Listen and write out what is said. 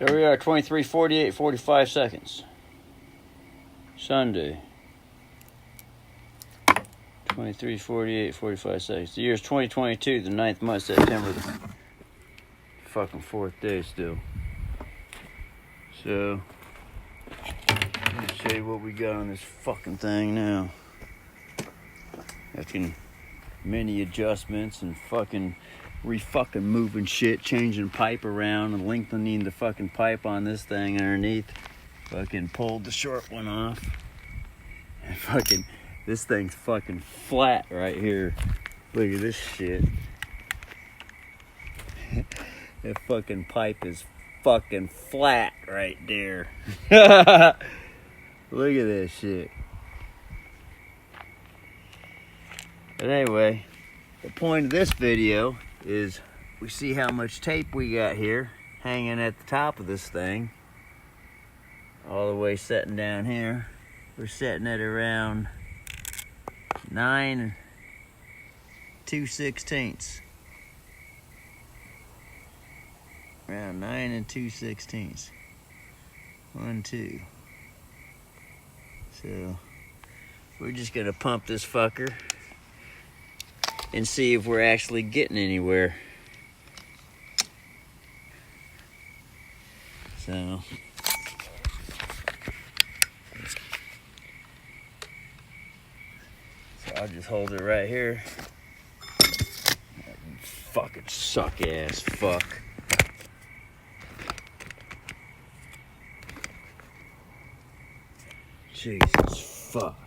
There we are, 23:48, 45 seconds. Sunday. 23:48, 45 seconds. The year is 2022, the 9th month, September, the fucking 4th day still. So, let me show you what we got on this fucking thing now. Fucking many adjustments and fucking re-fucking moving shit, changing pipe around and lengthening the fucking pipe on this thing underneath. Fucking pulled the short one off. And fucking, this thing's fucking flat right here. Look at this shit. That fucking pipe is fucking flat right there. Look at this shit. But anyway, the point of this video is we see how much tape we got here hanging at the top of this thing. All the way setting down here. We're setting at around 9 2/16. Around 9 2/16. 1, 2. So we're just gonna pump this fucker and see if we're actually getting anywhere. So I'll just hold it right here. Fucking suck ass fuck. Jesus fuck.